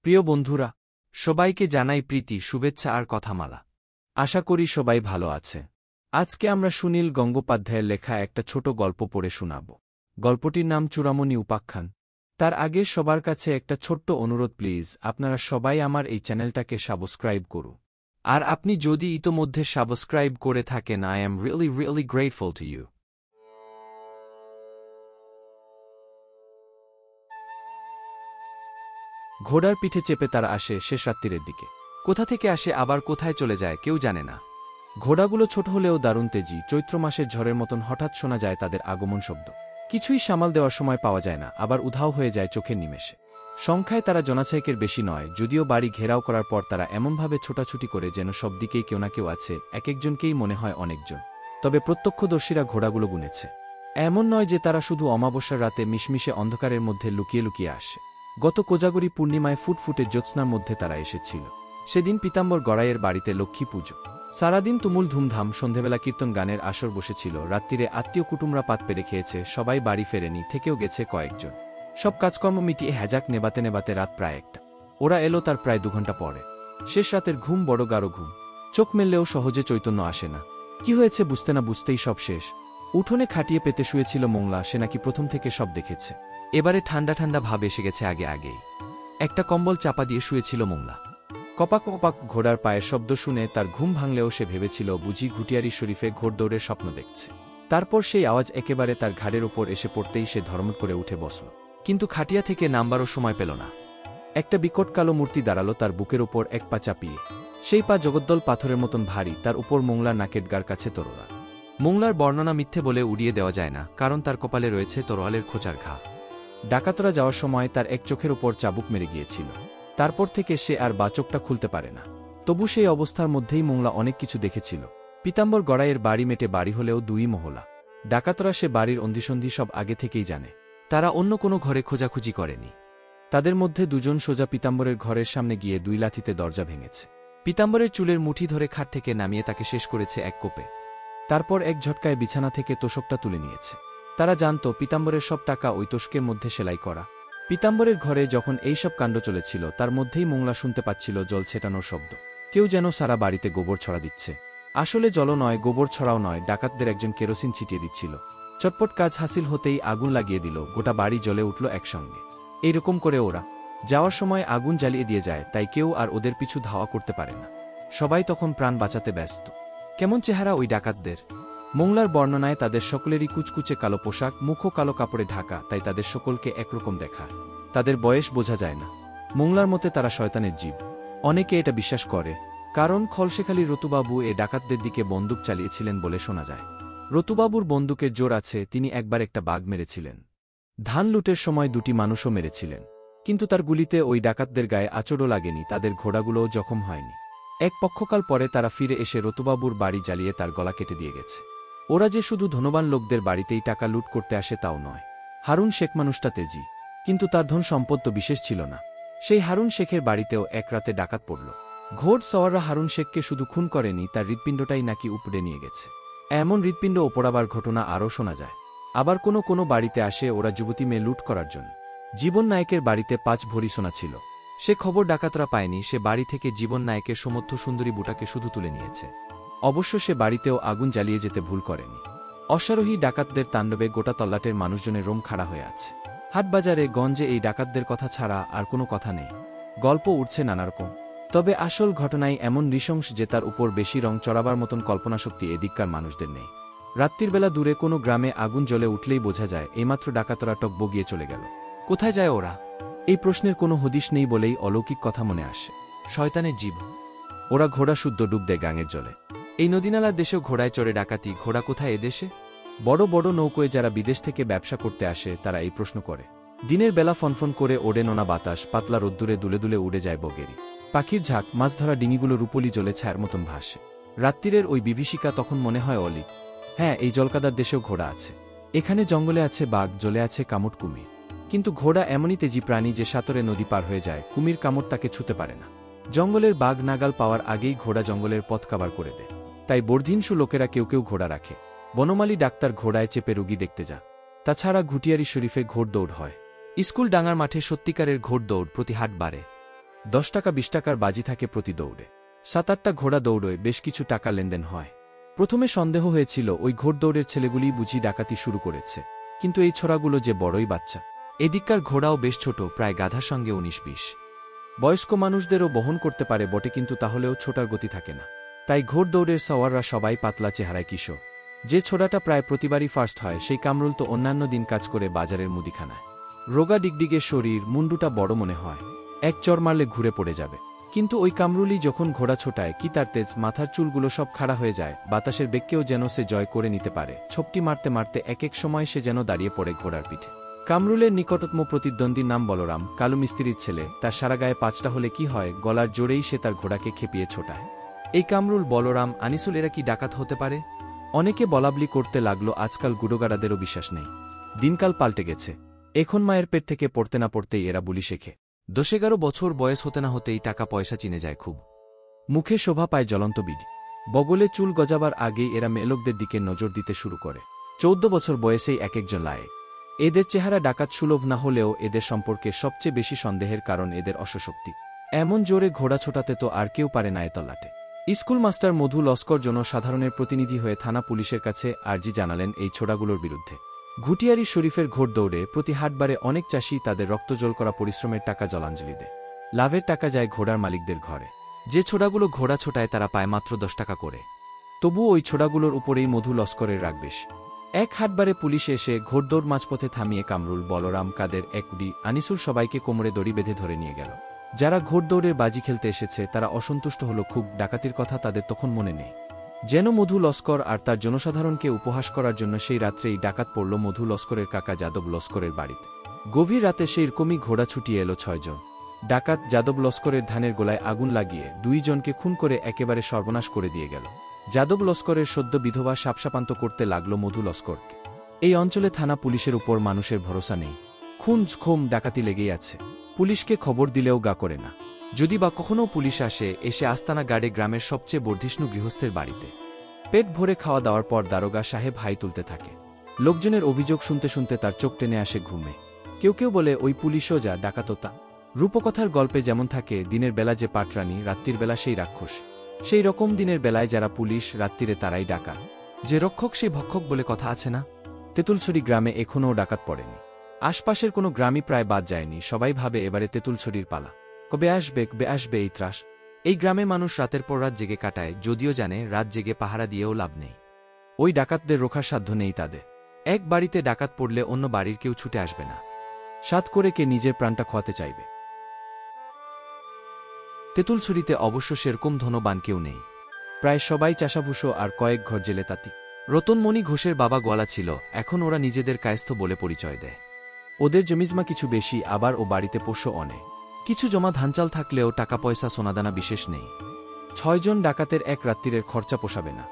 প্রিয় বন্ধুরা, সবাইকে জানাই প্রীতি, শুভেচ্ছা আর কথামালা। আশা করি সবাই ভালো আছে। আজকে আমরা সুনীল গঙ্গোপাধ্যায়ের লেখা একটা ছোট গল্প পড়ে শোনাব। গল্পটির নাম চূড়ামণি উপাখ্যান। তার আগে সবার কাছে একটা ছোট্ট অনুরোধ, প্লিজ আপনারা সবাই আমার এই চ্যানেলটাকে সাবস্ক্রাইব করুন। আর আপনি যদি ইতোমধ্যে সাবস্ক্রাইব করে থাকেন, I am really grateful to you. ঘোড়ার পিঠে চেপে তারা আসে শেষ রাত্রিরের দিকে। কোথা থেকে আসে আবার কোথায় চলে যায় কেউ জানে না। ঘোড়াগুলো ছোট হলেও দারুণ তেজি। চৈত্র মাসের ঝড়ের মতন হঠাৎ শোনা যায় তাদের আগমন শব্দ। কিছুই সামাল দেওয়ার সময় পাওয়া যায় না, আবার উধাও হয়ে যায় চোখের নিমেষে। সংখ্যায় তারা জনাছায়েকের বেশি নয়, যদিও বাড়ি ঘেরাও করার পর তারা এমনভাবে ছোটাছুটি করে যেন সব দিকেই কেউ না কেউ আছে, এক একজনকেই মনে হয় অনেকজন। তবে প্রত্যক্ষদর্শীরা ঘোড়াগুলো গুনেছে। এমন নয় যে তারা শুধু অমাবস্যার রাতে মিশমিশে অন্ধকারের মধ্যে লুকিয়ে লুকিয়ে আসে। গত কোজাগরী পূর্ণিমায় ফুটফুটে জ্যোৎস্নার মধ্যে তারা এসেছিল। সেদিন পীতাম্বর গড়াইয়ের বাড়িতে লক্ষ্মী পুজো। সারাদিন তুমুল ধুমধাম। সন্ধেবেলা কীর্তন গানের আসর বসেছিল। রাত্রিরে আত্মীয় কুটুমরা পাত পেরে খেয়েছে, সবাই বাড়ি ফেরেনি, থেকেও গেছে কয়েকজন। সব কাজকর্ম মিটিয়ে হ্যাজাক নেবাতে নেবাতে রাত প্রায় 1টা। ওরা এলো তার প্রায় 2 ঘণ্টা পরে। শেষ রাতের ঘুম বড় গাঢ় ঘুম। চোখ মেললেও সহজে চৈতন্য আসে না। কি হয়েছে বুঝতে না বুঝতেই সব শেষ। উঠোনে খাটিয়ে পেতে শুয়েছিল মোংলা। সে নাকি প্রথম থেকে সব দেখেছে। এবারে ঠান্ডা ঠান্ডা ভাব এসে গেছে আগেই। একটা কম্বল চাপা দিয়ে শুয়েছিল মোংলা। কপাক কপাক ঘোড়ার পায়ের শব্দ শুনে তার ঘুম ভাঙলেও সে ভেবেছিল বুঝি ঘুটিয়ারি শরীফে ঘোড়দৌড়ের স্বপ্ন দেখছে। তারপর সেই আওয়াজ একেবারে তার ঘাড়ের ওপর এসে পড়তেই সে ধর্মট করে উঠে বসল। কিন্তু খাটিয়া থেকে নামবারও সময় পেল না। একটা বিকট কালো মূর্তি দাঁড়ালো তার বুকের ওপর, এক পা চাপিয়ে। সেই পা জগদ্দল পাথরের মতন ভারী, তার উপর মোংলার নাকের গার কাছে তরোয়াল। মোংলার বর্ণনা মিথ্যে বলে উড়িয়ে দেওয়া যায় না, কারণ তার কপালে রয়েছে তরোয়ালের খোঁচার ঘা। ডাকাতরা যাওয়ার সময় তার এক চোখের ওপর চাবুক মেরে গিয়েছিল। তারপর থেকে সে আর বা চোখটা খুলতে পারে না। তবু সেই অবস্থার মধ্যেই মোংলা অনেক কিছু দেখেছিল। পীতাম্বর গড়াইয়ের বাড়ি মেটে বাড়ি হলেও 2 মহলা। ডাকাতরা সে বাড়ির অন্ধিসন্ধি সব আগে থেকেই জানে। তারা অন্য কোনো ঘরে খোঁজাখুঁজি করেনি। তাদের মধ্যে 2 জন সোজা পীতাম্বরের ঘরের সামনে গিয়ে 2 লাথিতে দরজা ভেঙেছে। পীতাম্বরের চুলের মুঠি ধরে খাট থেকে নামিয়ে তাকে শেষ করেছে এক কোপে। তারপর এক ঝটকায় বিছানা থেকে তোশকটা তুলে নিয়েছে। তারা জানত পীতাম্বরের সব টাকা ওই তোশকের মধ্যে সেলাই করা। পীতাম্বরের ঘরে যখন এই সব কাণ্ড চলেছিল, তার মধ্যেই মোংলা শুনতে পাচ্ছিল জল ছেটানোর শব্দ। কেউ যেন সারা বাড়িতে গোবর ছড়া দিচ্ছে। আসলে জলও নয়, গোবর ছড়াও নয়, ডাকাতদের একজন কেরোসিন ছিটিয়ে দিচ্ছিল। চটপট কাজ হাসিল হতেই আগুন লাগিয়ে দিল। গোটা বাড়ি জ্বলে উঠল একসঙ্গে। এইরকম করে ওরা যাওয়ার সময় আগুন জ্বালিয়ে দিয়ে যায়, তাই কেউ আর ওদের পিছু ধাওয়া করতে পারে না। সবাই তখন প্রাণ বাঁচাতে ব্যস্ত। কেমন চেহারা ওই ডাকাতদের! মোংলার বর্ণনায় তাদের সকলেরই কুচকুচে কালো পোশাক, মুখও কালো কাপড়ে ঢাকা, তাই তাদের সকলকে একরকম দেখা। তাদের বয়স বোঝা যায় না। মোংলার মতে তারা শয়তানের জীব। অনেকে এটা বিশ্বাস করে, কারণ খলশেখালির রতুবাবু এ ডাকাতদের দিকে বন্দুক চালিয়েছিলেন বলে শোনা যায়। রতুবাবুর বন্দুকের জোর আছে, তিনি একবার একটা বাঘ মেরেছিলেন। ধান লুটের সময় 2টি মানুষও মেরেছিলেন। কিন্তু তার গুলিতে ওই ডাকাতদের গায়ে আঁচড়ও লাগেনি, তাদের ঘোড়াগুলোও জখম হয়নি। এক পক্ষকাল পরে তারা ফিরে এসে রতুবাবুর বাড়ি জ্বালিয়ে তার গলা কেটে দিয়ে গেছে। ওরা যে শুধু ধনবান লোকদের বাড়িতেই টাকা লুট করতে আসে তাও নয়। হারুন শেখ মানুষটা তেজি, কিন্তু তার ধন সম্পদ তো বিশেষ ছিল না। সেই হারুন শেখের বাড়িতেও এক রাতে ডাকাত পড়ল। ঘোড় সওয়াররা হারুন শেখকে শুধু খুন করেনি, তার হৃৎপিণ্ডটাই নাকি উপড়ে নিয়ে গেছে। এমন হৃৎপিণ্ড ওপড়াবার ঘটনা আরও শোনা যায়। আবার কোনো বাড়িতে আসে ওরা যুবতী মেয়ে লুট করার জন্য। জীবন নায়কের বাড়িতে 5 ভরি সোনা ছিল। সে খবর ডাকাতরা পায়নি। সে বাড়ি থেকে জীবন নায়কের সমর্থ সুন্দরী বুটাকে শুধু তুলে নিয়েছে। অবশ্য সে বাড়িতেও আগুন জ্বালিয়ে যেতে ভুল করেনি। অশ্বারোহী ডাকাতদের তাণ্ডবে গোটা তল্লাটের মানুষজনের রোম খাড়া হয়ে আছে। হাটবাজারে গঞ্জে এই ডাকাতদের কথা ছাড়া আর কোনো কথা নেই। গল্প উঠছে নানারকম। তবে আসল ঘটনাই এমন নৃশংস যে তার উপর বেশি রং চড়াবার মতন কল্পনাশক্তি এদিককার মানুষদের নেই। রাত্রির বেলা দূরে কোনো গ্রামে আগুন জ্বলে উঠলেই বোঝা যায় এইমাত্র ডাকাতরা টক বগিয়ে চলে গেল। কোথায় যায় ওরা? এই প্রশ্নের কোনো হদিশ নেই বলেই অলৌকিক কথা মনে আসে। শয়তানের জীব। ওরা ঘোড়া শুদ্ধ ডুব দেয় গাঙের জলে। এই নদীনালার দেশেও ঘোড়ায় চড়ে ডাকাতি। ঘোড়া কোথায় এদেশে? বড় বড় নৌকোয় যারা বিদেশ থেকে ব্যবসা করতে আসে তারা এই প্রশ্ন করে। দিনের বেলা ফনফন করে ওড়ে নোনা বাতাস, পাতলা রোদ্দুরে দুলে দুলে উড়ে যায় বগেরি পাখির ঝাঁক, মাছ ধরা ডিঙিগুলো রূপলি জলে ছায়ার মতন ভাসে। রাত্রিরের ওই বিভীষিকা তখন মনে হয় অলি। হ্যাঁ, এই জলকাদার দেশেও ঘোড়া আছে। এখানে জঙ্গলে আছে বাঘ, জলে আছে কামট কুমির। কিন্তু ঘোড়া এমনই তেজি প্রাণী যে সাঁতরে নদী পার হয়ে যায়, কুমির কামড় তাকে ছুতে পারে না। জঙ্গলের বাঘ নাগাল পাওয়ার আগেই ঘোড়া জঙ্গলের পথ কাবার করে দেয়। তাই বর্ধিনসু লোকেরা কেউ কেউ ঘোড়া রাখে। বনমালী ডাক্তার ঘোড়ায় চেপে রোগী দেখতে যা। তাছাড়া ঘুটিয়ারি শরীফে ঘোড়দৌড় হয়। স্কুল ডাঙার মাঠে সত্যিকারের ঘোড়দৌড় প্রতি হাট বারে। 10 টাকা 20 টাকার বাজি থাকে প্রতি দৌড়ে। 7-8টা ঘোড়া দৌড়ে বেশ কিছু টাকা লেনদেন হয়। প্রথমে সন্দেহ হয়েছিল ওই ঘোড়দৌড়ের ছেলেগুলিই বুঝি ডাকাতি শুরু করেছে, কিন্তু এই ছোড়াগুলো যে বড়ই বাচ্চা। এদিককার ঘোড়াও বেশ ছোট, প্রায় গাধার সঙ্গে 19-20। বয়স্ক মানুষদেরও বহন করতে পারে বটে, কিন্তু তাহলেও ছোটার গতি থাকে না। তাই ঘোড়দৌড়ের সওয়াররা সবাই পাতলা চেহারায় কিশোর। যে ছোড়াটা প্রায় প্রতিবারই ফার্স্ট হয় সেই কামরুল তো অন্যান্য দিন কাজ করে বাজারের মুদিখানায়। রোগা ডিগডিগে শরীর, মুন্ডুটা বড় মনে হয়, এক চর মারলে ঘুরে পড়ে যাবে। কিন্তু ওই কামরুলই যখন ঘোড়া ছোটায় কি তার তেজ, মাথার চুলগুলো সব খাড়া হয়ে যায়, বাতাসের বেগকেও যেন সে জয় করে নিতে পারে। ছপটি মারতে মারতে এক এক সময় সে যেন দাঁড়িয়ে পড়ে ঘোড়ার পিঠে। কামরুলের নিকটতম প্রতিদ্বন্দ্বীর নাম বলরাম, কালু মিস্ত্রির ছেলে। তার সারা গায়ে 5টা হলে কি হয়, গলার জোরেই সে তার ঘোড়াকে খেপিয়ে ছোটায়। এই কামরুল, বলরাম, আনিসুল এরা কি ডাকাত হতে পারে? অনেকে বলাবলি করতে লাগলো আজকাল গুডোগাড়াদেরও বিশ্বাস নেই। দিনকাল পাল্টে গেছে। এখন মায়ের পেট থেকে পড়তে না পড়তেই এরা বুলি শেখে। 10-11 বছর বয়স হতে না হতেই টাকা পয়সা চিনে যায় খুব। মুখে শোভা পায় জ্বলন্ত বিড়ি, বগলে চুল গজাবার আগেই এরা মেয়েলোকদের দিকে নজর দিতে শুরু করে। 14 বছর বয়সেই এক একজন লায়ে। এদের চেহারা ডাকাত সুলভ না হলেও এদের সম্পর্কে সবচেয়ে বেশি সন্দেহের কারণ এদের অশ্বশক্তি। এমন জোরে ঘোড়া ছোটাতে তো আর কেউ পারে না এ তল্লাটে। স্কুল মাস্টার মধু লস্কর জনসাধারণের প্রতিনিধি হয়ে থানা পুলিশের কাছে আর্জি জানালেন এই ছোড়াগুলোর বিরুদ্ধে। ঘুটিয়ারি শরীফের ঘোড়দৌড়ে প্রতি হাটবারে অনেক চাষি তাদের রক্তজল করা পরিশ্রমের টাকা জলাঞ্জলি দেয়। লাভের টাকা যায় ঘোড়ার মালিকদের ঘরে। যে ছোড়াগুলো ঘোড়া ছোটায় তারা পায় মাত্র 10 টাকা করে। তবু ওই ছোড়াগুলোর উপরেই মধু লস্করের রাগ বেশ। এক হাটবারে পুলিশ এসে ঘোড়দৌড় মাঝপথে থামিয়ে কামরুল, বলরাম, কাদের, একডি, আনিসুল সবাইকে কোমরে দড়ি বেঁধে ধরে নিয়ে গেল। যারা ঘোড়দৌড়ের বাজি খেলতে এসেছে তারা অসন্তুষ্ট হল খুব। ডাকাতির কথা তাদের তখন মনে নেই। যেন মধু লস্কর আর তার জনসাধারণকে উপহাস করার জন্য সেই রাত্রেই ডাকাত পড়ল মধু লস্করের কাকা যাদব লস্করের বাড়িতে। গভীর রাতে সেইরকমই ঘোড়া ছুটিয়ে এলো 6 জন। ডাকাত যাদব লস্করের ধানের গোলায় আগুন লাগিয়ে 2 জনকে খুন করে একেবারে সর্বনাশ করে দিয়ে গেল। যাদব লস্করের সদ্য বিধবা সাপসাপান্ত করতে লাগল মধু লস্করকে। এই অঞ্চলে থানা পুলিশের উপর মানুষের ভরসা নেই। খুন খুম ডাকাতি লেগেই আছে। পুলিশকে খবর দিলেও গা করে না। যদি বা কখনও পুলিশ এসে আস্তানা গার্ডে গ্রামের সবচেয়ে বর্ধিষ্ণু গৃহস্থের বাড়িতে। পেট ভরে খাওয়া দাওয়ার পর দারোগা সাহেব হাই তুলতে থাকে। লোকজনের অভিযোগ শুনতে শুনতে তার চোখ টেনে আসে ঘুমে। কেউ কেউ বলে ওই পুলিশও যা ডাকাততা। রূপকথার গল্পে যেমন থাকে দিনের বেলা যে পাটরানি, রাত্রির বেলা সেই রাক্ষস। সেই রকম দিনের বেলায় যারা পুলিশ, রাত্রিরে তারাই ডাকাত। যে রক্ষক সেই ভক্ষক বলে কথা আছে না? তেঁতুলছড়ি গ্রামে এখনও ডাকাত পড়েনি। আশপাশের কোনো গ্রামই প্রায় বাদ যায়নি। সবাই ভাবে এবারে তেঁতুলছড়ির পালা। কবে আসবে এই ত্রাস। এই গ্রামে মানুষ রাতের পর রাত জেগে কাটায়, যদিও জানে রাত জেগে পাহারা দিয়েও লাভ নেই। ওই ডাকাতদের রোখার সাধ্য নেই তাদের। এক বাড়িতে ডাকাত পড়লে অন্য বাড়ির কেউ ছুটে আসবে না। সাত করে কে নিজের প্রাণটা খোয়াতে চাইবে? তেঁতুলছড়িতে অবশ্য সেরকম ধনবান কেউ নেই। প্রায় সবাই চাষাভুষো আর কয়েক ঘর জেলে তাঁতি। রতনমণি ঘোষের বাবা গোয়ালা ছিল, এখন ওরা নিজেদের কায়স্থ বলে পরিচয় দেয়। ওদের জমিজমা কিছু বেশি, আবার ও বাড়িতে পোষ্য অনেক। কিছু জমা ধানচাল থাকলেও টাকা পয়সা সোনাদানা বিশেষ নেই। 6 জন ডাকাতের এক রাত্রিরের খরচা পোষাবে না।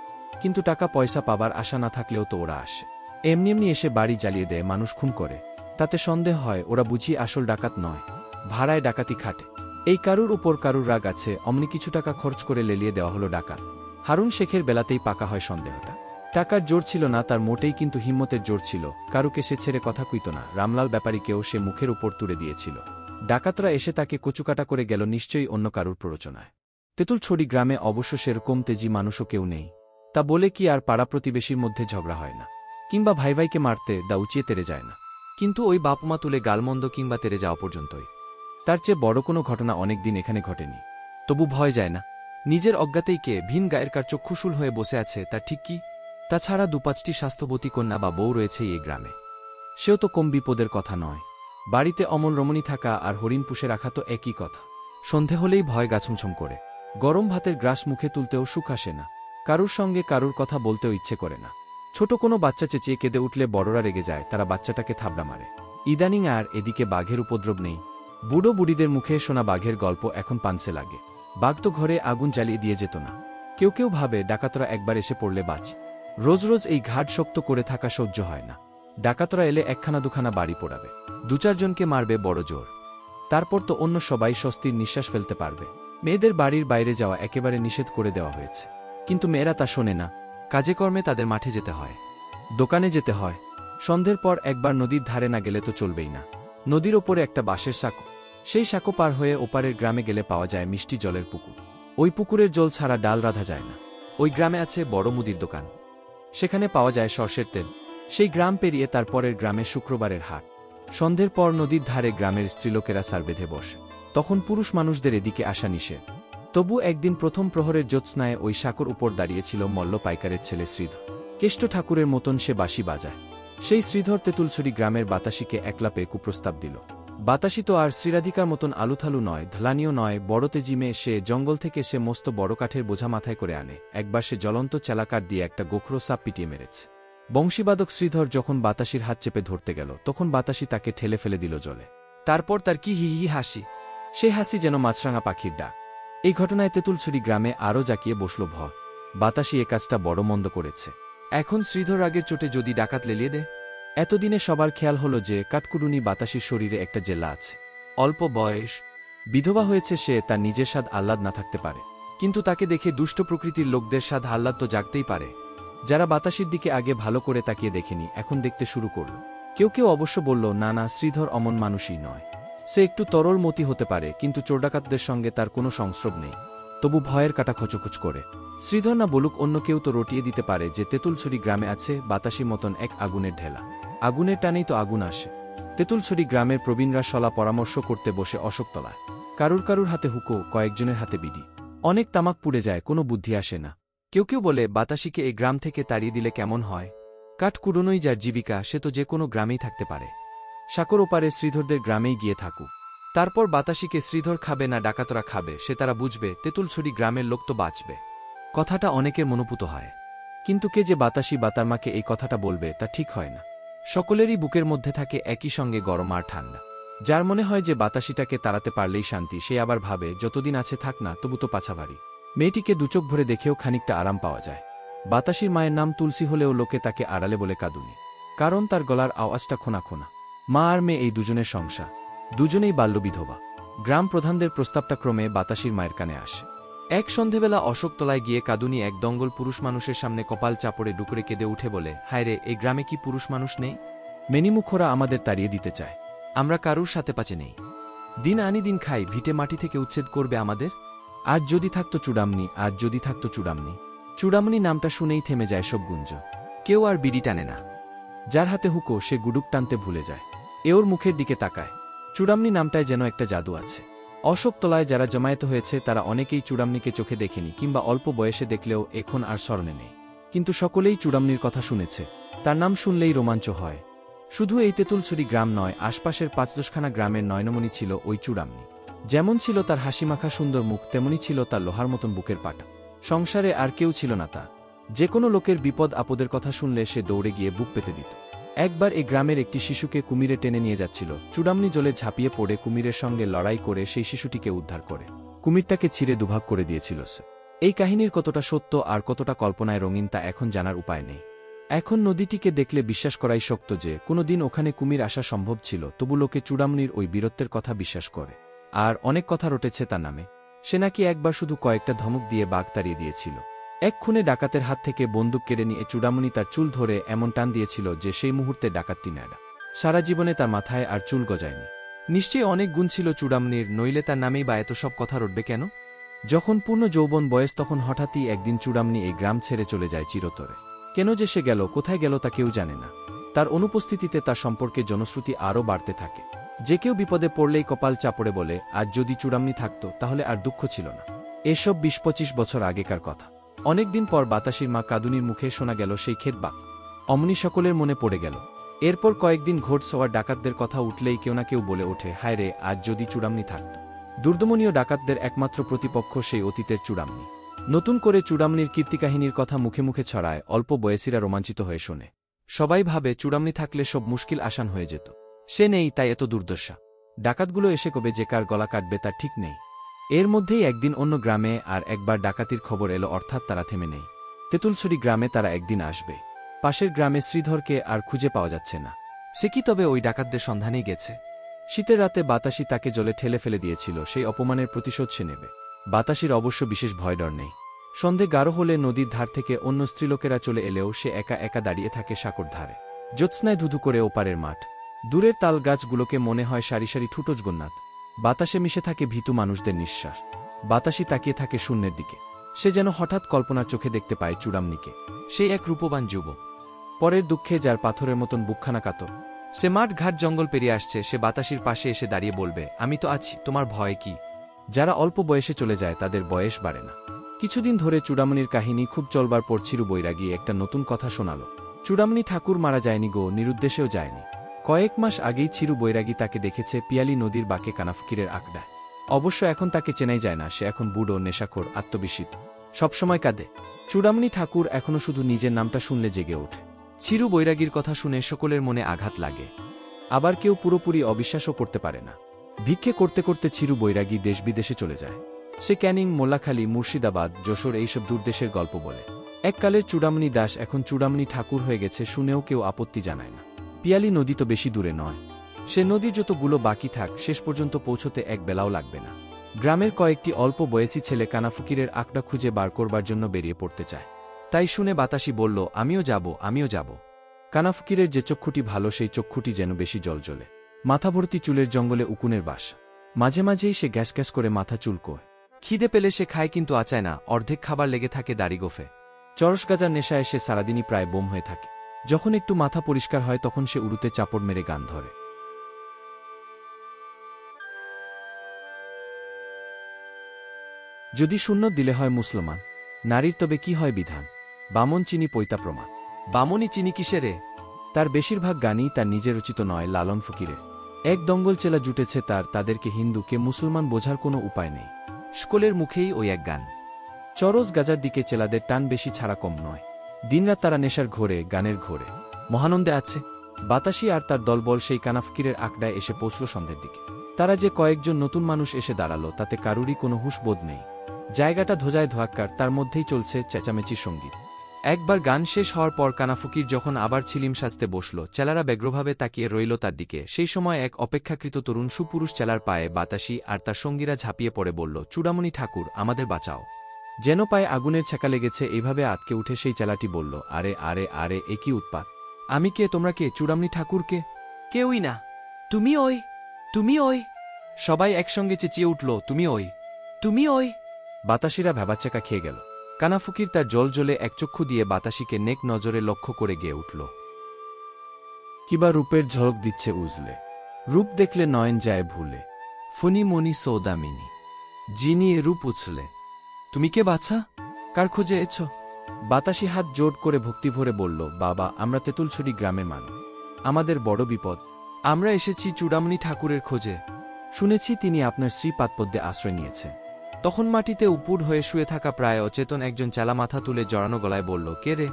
কিন্তু টাকা পয়সা পাবার আশা না থাকলেও তো ওরা আসে। এমনি এমনি এসে বাড়ি জ্বালিয়ে দেয়, মানুষ খুন করে। তাতে সন্দেহ হয় ওরা বুঝি আসল ডাকাত নয়, ভাড়ায় ডাকাতি খাটে। এই কারুর উপর কারুর রাগ আছে, অমনি কিছু টাকা খরচ করে লেলিয়ে দেওয়া হলো ডাকাত। হারুন শেখের বেলাতেই পাকা হয় সন্দেহটা। টাকার জোর ছিল না তার মোটেই, কিন্তু হিম্মতের জোর ছিল। কারুকে সে ছেড়ে কথা কইত না। রামলাল ব্যাপারীকেও সে মুখের উপর তুলে দিয়েছিল। ডাকাতরা এসে তাকে কচুকাটা করে গেল নিশ্চয়ই অন্য কারুর প্ররোচনায়। তেঁতুলছড়ি গ্রামে অবশ্য সেরকম তেজি মানুষও কেউ নেই। তা বলে কি আর পাড়া প্রতিবেশীর মধ্যে ঝগড়া হয় না, কিংবা ভাই ভাইকে মারতে দা উচিয়ে তেরে যায় না। কিন্তু ওই বাপমা তুলে গালমন্দ কিংবা তেরে যাওয়া পর্যন্তই। তার চেয়ে বড় কোনো ঘটনা অনেক দিন এখানে ঘটেনি। তবু ভয় যায় না। নিজের অজ্ঞাতেই কে ভিন গায়ের কার চক্ষুশূল হয়ে বসে আছে তা ঠিক কি? তাছাড়া 2-5টি স্বাস্থ্যবতী কন্যা বা বউ রয়েছে এই গ্রামে। সেও তো কম বিপদের কথা নয়। বাড়িতে অমল রমণী থাকা আর হরিণ পুষে রাখা তো একই কথা। সন্ধে হলেই ভয় গাছমছম করে। গরম ভাতের গ্রাস মুখে তুলতেও সুখ আসে না। কারুর সঙ্গে কারুর কথা বলতেও ইচ্ছে করে না। ছোট কোনো বাচ্চা চেঁচিয়ে কেঁদে উঠলে বড়রা রেগে যায়, তারা বাচ্চাটাকে থাবড়া মারে। ইদানিং আর এদিকে বাঘের উপদ্রব নেই। বুড়ো বুড়িদের মুখে শোনা বাঘের গল্প এখন পানসে লাগে। বাঘ তো ঘরে আগুন জ্বালিয়ে দিয়ে যেত না। কেউ কেউ ভাবে ডাকাতরা একবার এসে পড়লে বাঁচ। রোজ রোজ এই ঘাট শক্ত করে থাকা সহ্য হয় না। ডাকাতরা এলে একখানা দুখানা বাড়ি পোড়াবে, 2-4 জনকে মারবে বড় জোর। তারপর তো অন্য সবাই স্বস্তির নিঃশ্বাস ফেলতে পারবে। মেয়েদের বাড়ির বাইরে যাওয়া একেবারে নিষেধ করে দেওয়া হয়েছে। কিন্তু মেয়েরা তা শোনে না। কাজে কর্মে তাদের মাঠে যেতে হয়, দোকানে যেতে হয়। সন্ধ্যের পর একবার নদীর ধারে না গেলে তো চলবেই না। নদীর ওপরে একটা বাঁশের সাঁকো, সেই সাঁকো পার হয়ে ওপারের গ্রামে গেলে পাওয়া যায় মিষ্টি জলের পুকুর। ওই পুকুরের জল ছাড়া ডাল রাঁধা যায় না। ওই গ্রামে আছে বড় মুদির দোকান, সেখানে পাওয়া যায় সর্ষের তেল। সেই গ্রাম পেরিয়ে তারপরের গ্রামে শুক্রবারের হাট। সন্ধ্যের পর নদীর ধারে গ্রামের স্ত্রীলোকেরা সার বেঁধে বসে। তখন পুরুষ মানুষদের এদিকে আসা নিষেধ। তবু একদিন প্রথম প্রহরের জ্যোৎস্নায় ওই সাঁকোর উপর দাঁড়িয়েছিল মল্ল পাইকারের ছেলে শ্রীধর। কেষ্ট ঠাকুরের মতন সে বাঁশি বাজায়। সেই শ্রীধর তেঁতুলছড়ি গ্রামের বাতাসিকে একলা পেয়ে কুপ্রস্তাব দিল। বাতাসি তো আর শ্রীরাধিকার মতন আলুথালু নয়, ঢলানিও নয়, বড় তেজি মেয়ে সে। জঙ্গল থেকে সে মস্ত বড় কাঠের বোঝা মাথায় করে আনে। একবার সে জ্বলন্ত চেলাকাঠ দিয়ে একটা গোখরো সাপ পিটিয়ে মেরেছে। বংশীবাদক শ্রীধর যখন বাতাসির হাত চেপে ধরতে গেল, তখন বাতাসি তাকে ঠেলে ফেলে দিল জলে। তারপর তার কি হি হি হাসি! সেই হাসি যেন মাছরাঙা পাখির ডাক। এই ঘটনায় তেঁতুলছড়ি গ্রামে আরও জাকিয়ে বসল ভয়। বাতাসি এ কাজটা বড় মন্দ করেছে। এখন শ্রীধর আগের চোটে যদি ডাকাত লেলিয়ে দেয়। এতদিনে সবার খেয়াল হলো যে কাঠকুডুনি বাতাসির শরীরে একটা জেলা আছে। অল্প বয়স, বিধবা হয়েছে সে, তার নিজের স্বাদ আহ্লাদ না থাকতে পারে, কিন্তু তাকে দেখে দুষ্ট প্রকৃতির লোকদের স্বাদ আহ্লাদ তো জাগতেই পারে। যারা বাতাসির দিকে আগে ভালো করে তাকিয়ে দেখেনি, এখন দেখতে শুরু করল। কেউ কেউ অবশ্য বলল, না না, শ্রীধর অমন মানুষই নয়। সে একটু তরল মতি হতে পারে, কিন্তু চোরডাকাতদের সঙ্গে তার কোনো সংস্রব নেই। তবু ভয়ের কাটা খচখচ করে। শ্রীধর না বলুক, অন্য কেউ তো রটিয়ে দিতে পারে যে তেঁতুলছড়ি গ্রামে আছে বাতাসির মতন এক আগুনের ঢেলা। আগুনের টানেই তো আগুন আসে। তেঁতুলছড়ি গ্রামের প্রবীণরা সলা পরামর্শ করতে বসে অশোকতলায়। কারুর কারুর হাতে হুকো, কয়েকজনের হাতে বিড়ি। অনেক তামাক পুড়ে যায়, কোনো বুদ্ধি আসে না। কেউ কেউ বলে, বাতাসিকে এই গ্রাম থেকে তাড়িয়ে দিলে কেমন হয়? কাঠ কুড়োনোই যার জীবিকা, সে তো যে কোনো গ্রামেই থাকতে পারে। সাঁকোর ওপারে শ্রীধরদের গ্রামেই গিয়ে থাকুক। তারপর বাতাসিকে শ্রীধর খাবে না ডাকাতরা খাবে, সে তারা বুঝবে। তেঁতুলছড়ি গ্রামের লোক তো বাঁচবে। কথাটা অনেকের মনোপুত হয়, কিন্তু কে যে বাতাসি বা তার মাকে এই কথাটা বলবে তা ঠিক হয় না। সকলেরই বুকের মধ্যে থাকে একই সঙ্গে গরম আর ঠান্ডা। যার মনে হয় যে বাতাসিটাকে তাড়াতে পারলেই শান্তি, সে আবার ভাবে যতদিন আছে থাক না, তবু তো পাছা ভারী। মেয়েটিকে দুচোখ ভরে দেখেও খানিকটা আরাম পাওয়া যায়। বাতাসির মায়ের নাম তুলসী হলেও লোকে তাকে আড়ালে বলে কাঁদুনি, কারণ তার গলার আওয়াজটা খোনা খোনা। মা আর মেয়ে এই দুজনের সংসার, দুজনেই বাল্যবিধবা। গ্রাম প্রধানদের প্রস্তাবটা ক্রমে বাতাসির মায়ের কানে আসে। এক সন্ধেবেলা অশোকতলায় গিয়ে কাঁদুনি এক দঙ্গল পুরুষ মানুষের সামনে কপাল চাপড়ে ডুকরে কেঁদে উঠে বলে, হায় রে, এই গ্রামে কি পুরুষ মানুষ নেই? মেনিমুখরা আমাদের তাড়িয়ে দিতে চায়। আমরা কারুর সাথে পাচে নেই। দিন আনি দিন খাই, ভিটে মাটি থেকে উচ্ছেদ করবে আমাদের। আজ যদি থাকতো চূড়ামণি, আজ যদি থাকতো চূড়ামণি। চূড়ামণি নামটা শুনেই থেমে যায় সব গুঞ্জ। কেউ আর বিড়ি টানে না। যার হাতে হুকো সে গুডুক টানতে ভুলে যায়। এ ওর মুখের দিকে তাকায়। চূড়ামণি নামটায় যেন একটা জাদু আছে। অশোকতলায় যারা জমায়েত হয়েছে তারা অনেকেই চূড়ামণিকে চোখে দেখেনি, কিংবা অল্প বয়সে দেখলেও এখন আর স্মরণে নেই। কিন্তু সকলেই চূড়ামণির কথা শুনেছে। তার নাম শুনলেই রোমাঞ্চ হয়। শুধু এই তেঁতুলছড়ি গ্রাম নয়, আশপাশের ৫-১০খানা গ্রামের নয়নমণি ছিল ওই চূড়ামণি। যেমন ছিল তার হাসিমাখা সুন্দর মুখ, তেমনি ছিল তার লোহার মতন বুকের পাটা। সংসারে আর কেউ ছিল না তা। যে কোনো লোকের বিপদ আপদের কথা শুনলে সে দৌড়ে গিয়ে বুক পেতে দিত। একবার এই গ্রামের একটি শিশুকে কুমিরে টেনে নিয়ে যাচ্ছিল। চূড়ামণি জলে ঝাঁপিয়ে পড়ে কুমিরের সঙ্গে লড়াই করে সেই শিশুটিকে উদ্ধার করে কুমিরটাকে ছিঁড়ে দুভাগ করে দিয়েছিল সে। এই কাহিনীর কতটা সত্য আর কতটা কল্পনায় রঙিন তা এখন জানার উপায় নেই। এখন নদীটিকে দেখলে বিশ্বাস করাই শক্ত যে কোনোদিন ওখানে কুমির আসা সম্ভব ছিল, তবু লোকে চূড়ামণির ওই বীরত্বের কথা বিশ্বাস করে। আর অনেক কথা রটেছে তার নামে। সে নাকি একবার শুধু কয়েকটা ধমক দিয়ে বাঘ তাড়িয়ে দিয়েছিল। এক খুনে ডাকাতের হাত থেকে বন্দুক কেড়ে নিয়ে চূড়ামণি তার চুল ধরে এমন টান দিয়েছিল যে সেই মুহূর্তে ডাকাতটি নেড়া। সারা জীবনে তার মাথায় আর চুল গজায়নি। নিশ্চয়ই অনেক গুণ ছিল চূড়ামণির, নইলে তার নামেই বা এত সব কথা রটবে কেন? যখন পূর্ণ যৌবন বয়স, তখন হঠাৎই একদিন চূড়ামণি এই গ্রাম ছেড়ে চলে যায় চিরতরে। কেন যে সে গেল, কোথায় গেল তা কেউ জানে না। তার অনুপস্থিতিতে তার সম্পর্কে জনশ্রুতি আরও বাড়তে থাকে। যে কেউ বিপদে পড়লেই কপাল চাপড়ে বলে, আজ যদি চূড়ামণি থাকত তাহলে আর দুঃখ ছিল না। এসব ২০-২৫ বছর আগেকার কথা। অনেকদিন পর বাতাসির মা কাঁদুনির মুখে শোনা গেল সেই ক্ষেত বাক। অমনি সকলের মনে পড়ে গেল। এরপর কয়েকদিন ঘোড়সওয়ার ডাকাতদের কথা উঠলেই কেউ না কেউ বলে ওঠে, হায় রে, আজ যদি চূড়ামণি থাকত। দুর্দমনীয় ডাকাতদের একমাত্র প্রতিপক্ষ সেই অতীতের চূড়ামণি। নতুন করে চূড়ামণির কীর্তিকাহিনীর কথা মুখে মুখে ছড়ায়, অল্প বয়সীরা রোমাঞ্চিত হয়ে শোনে। সবাই ভাবে চূড়ামণি থাকলে সব মুশকিল আসান হয়ে যেত। সে নেই, তাই এত দুর্দশা। ডাকাতগুলো এসে কবে যে কার গলা কাটবে তার ঠিক নেই। এর মধ্যেই একদিন অন্য গ্রামে আর একবার ডাকাতির খবর এলো, অর্থাৎ তারা থেমে নেই। তেঁতুলছড়ি গ্রামে তারা একদিন আসবে। পাশের গ্রামে শ্রীধরকে আর খুঁজে পাওয়া যাচ্ছে না। সে কি তবে ওই ডাকাতদের সন্ধানেই গেছে? শীতের রাতে বাতাসি তাকে জলে ঠেলে ফেলে দিয়েছিল, সেই অপমানের প্রতিশোধ সে নেবে। বাতাসির অবশ্য বিশেষ ভয়ডর নেই। সন্ধে গাঢ় হলে নদীর ধার থেকে অন্য স্ত্রীলোকেরা চলে এলেও সে একা একা দাঁড়িয়ে থাকে সাঁকোর ধারে। জ্যোৎস্নায় ধুধু করে ওপারের মাঠ, দূরের তাল গাছগুলোকে মনে হয় সারি সারি ঠুটোজ গন্নাত। বাতাসে মিশে থাকে ভীতু মানুষদের নিঃশ্বাস। বাতাসি তাকিয়ে থাকে শূন্যের দিকে। সে যেন হঠাৎ কল্পনার চোখে দেখতে পায় চূড়ামণিকে। সেই এক রূপবান যুবক, পরের দুঃখে যার পাথরের মতন বুকখানা কাতর। সে মাঠ ঘাট জঙ্গল পেরিয়ে আসছে। সে বাতাসির পাশে এসে দাঁড়িয়ে বলবে, আমি তো আছি, তোমার ভয় কি? যারা অল্প বয়সে চলে যায় তাদের বয়স বাড়ে না। কিছুদিন ধরে চূড়ামণির কাহিনী খুব চলবার পর চিরু বৈরাগী একটা নতুন কথা শোনাল। চূড়ামণি ঠাকুর মারা যায়নি গো, নিরুদ্দেশেও যায়নি। কয়েক মাস আগেই চিরু বৈরাগী তাকে দেখেছে পিয়ালি নদীর বাঁকে কানাফকিরের আখড়ায়। অবশ্য এখন তাকে চেনাই যায় না। সে এখন বুড়ো, নেশাখোর, আত্মবিস্মিত, সবসময় কাঁদে। চূড়ামণি ঠাকুর এখনও শুধু নিজের নামটা শুনলে জেগে ওঠে। চিরু বৈরাগীর কথা শুনে সকলের মনে আঘাত লাগে। আবার কেউ পুরোপুরি অবিশ্বাসও করতে পারে না। ভিক্ষে করতে করতে চিরু বৈরাগী দেশ বিদেশে চলে যায়। সে ক্যানিং, মোল্লাখালী, মুর্শিদাবাদ, যশোর এইসব দূরদেশের গল্প বলে। এককালের চূড়ামণি দাস এখন চূড়ামণি ঠাকুর হয়ে গেছে, শুনেও কেউ আপত্তি জানায় না। পিয়ালি নদী তো বেশি দূরে নয়। সে নদী যতগুলো বাকি থাক শেষ পর্যন্ত পৌঁছতে এক বেলাও লাগবে না। গ্রামের কয়েকটি অল্প বয়সী ছেলে কানাফকিরের আখড়া খুঁজে বার করবার জন্য বেরিয়ে পড়তে চায়। তাই শুনে বাতাসি বলল, আমিও যাব, আমিও যাব। কানাফকিরের যে চক্ষুটি ভালো সেই চক্ষুটি যেন বেশি জলজলে। মাথা ভর্তি চুলের জঙ্গলে উকুনের বাস। মাঝে মাঝেই সে গ্যাস গ্যাস করে মাথা চুলকোয়। খিদে পেলে সে খায় কিন্তু আচায় না। অর্ধেক খাবার লেগে থাকে দাড়ি গোফে। চরস গাজার নেশায় সে সারাদিনই প্রায় বোম হয়ে থাকে। যখন একটু মাথা পরিষ্কার হয় তখন সে উড়ুতে চাপড় মেরে গান ধরে। যদি শূন্য দিলে হয় মুসলমান, নারীর তবে কি হয় বিধান? বামন চিনি পৈতা প্রমাণ। বামনই চিনি কিসে রে? তার বেশিরভাগ গানই তার নিজের রচিত নয়, লালন ফকিরের। এক দঙ্গল চেলা জুটেছে তাদেরকে হিন্দু কে মুসলমান বোঝার কোনো উপায় নেই। স্কুলের মুখেই ওই এক গান। চরস গাজার দিকে চেলাদের টান বেশি ছাড়া কম নয়। দিনরাত তারা নেশার ঘোরে, গানের ঘোরে, মহানন্দে আছে। বাতাসি আর তার দলবল সেই কানাফকিরের আখড়ায় এসে পৌঁছল সন্ধ্যের দিকে। তারা যে কয়েকজন নতুন মানুষ এসে দাঁড়ালো তাতে কারুরই কোনো হুঁশ বোধ নেই। জায়গাটা ধোজায় ধোয়াক্কার, তার মধ্যেই চলছে চেঁচামেচির সঙ্গীত। একবার গান শেষ হওয়ার পর কানাফকির যখন আবার ছিলিম সাজতে বসল, চেলারা ব্যগ্রভাবে তাকিয়ে রইল তার দিকে। সেই সময় এক অপেক্ষাকৃত তরুণ সুপুরুষ চেলার পায়ে বাতাসি আর তার সঙ্গীরা ঝাঁপিয়ে পড়ে বলল, চূড়ামণি ঠাকুর, আমাদের বাঁচাও। যেন পায়ে আগুনের ছ্যাঁকা লেগেছে এইভাবে আটকে উঠে সেই চেলাটি বলল, আরে আরে আরে, এ কি উৎপাত! আমি কে, তোমরা কে? চূড়ামণি ঠাকুরকে? কেউই না। তুমি ওই, তুমি ওই। সবাই একসঙ্গে চেঁচিয়ে উঠল, তুমি ওই, তুমি ওই। বাতাসিরা ভ্যাবাচ্চাকা খেয়ে গেল। কানাফকির তার জল জ্বলে এক চক্ষু দিয়ে বাতাসিকে নেক নজরে লক্ষ্য করে গেয়ে উঠল। কিবা রূপের ঝলক দিচ্ছে উজলে, রূপ দেখলে নয়ন যায় ভুলে। ফনি মনি সৌদামিনী, যিনি এ রূপ উছলে। তুমি কে বাছা? কার খোঁজে এছ? বাতাসি হাত জোড় করে ভক্তি ভরে বলল, বাবা, আমরা তেঁতুলছড়ি গ্রামের মানুষ। আমাদের বড় বিপদ। আমরা এসেছি চূড়ামণি ঠাকুরের খোঁজে। শুনেছি তিনি আপনার শ্রীপাদপদ্মে আশ্রয় নিয়েছে। তখন মাটিতে উপুড় হয়ে শুয়ে থাকা প্রায় অচেতন একজন চেলা মাথা তুলে জড়ানো গলায় বলল, কে রে,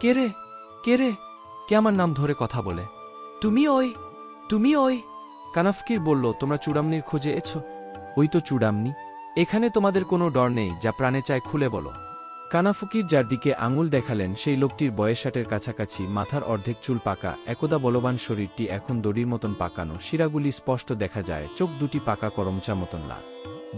কে রে, কে রে? কে আমার নাম ধরে কথা বলে? তুমি ওই, তুমি ওই। কানাফকির বলল, তোমরা চূড়ামণির খোঁজে এছ? ওই তো চূড়ামণি। এখানে তোমাদের কোনো ডর নেই, যা প্রাণে চায় খুলে বলো। কানাফকির যার দিকে আঙুল দেখালেন সেই লোকটির বয়স 60-এর কাছাকাছি, মাথার অর্ধেক চুল পাকা, একদা বলবান শরীরটি এখন দড়ির মতন পাকানো, শিরাগুলি স্পষ্ট দেখা যায়, চোখ দুটি পাকা করমচা মতন লাল।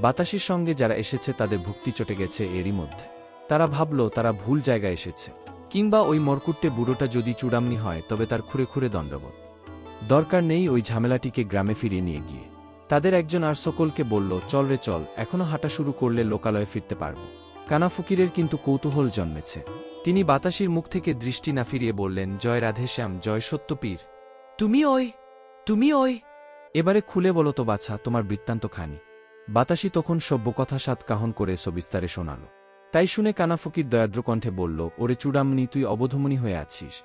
বাতাসির সঙ্গে যারা এসেছে তাদের ভুক্তি চটে গেছে এরই মধ্যে। তারা ভাবল তারা ভুল জায়গায় এসেছে, কিংবা ওই মরকুট্টে বুড়োটা যদি চূড়ামণি হয় তবে তার খুঁড়ে খুঁড়ে দণ্ডবোধ। দরকার নেই ওই ঝামেলাটিকে গ্রামে ফিরিয়ে নিয়ে গিয়ে। তাদের একজন আর সকলকে বলল, চল রে চল, এখনো হাঁটা শুরু করলে লোকালয়ে ফিরতে পারব। কানাফকিরের কিন্তু কৌতূহল জন্মেছে। তিনি বাতাসির মুখ থেকে দৃষ্টি না ফিরিয়ে বললেন, জয় রাধেশ্যাম, জয় সত্যপীর। তুমি ওই, তুমি ওই। এবারে খুলে বলো তো বাছা, তোমার বৃত্তান্ত খানি। বাতাসি তখন সভ্য কথা সাত কাহন করে সবিস্তারে শোনাল। তাই শুনে কানাফকির দয়াদ্র কণ্ঠে বলল, ওরে চূড়ামণি, তুই অবধমণি হয়ে আছিস।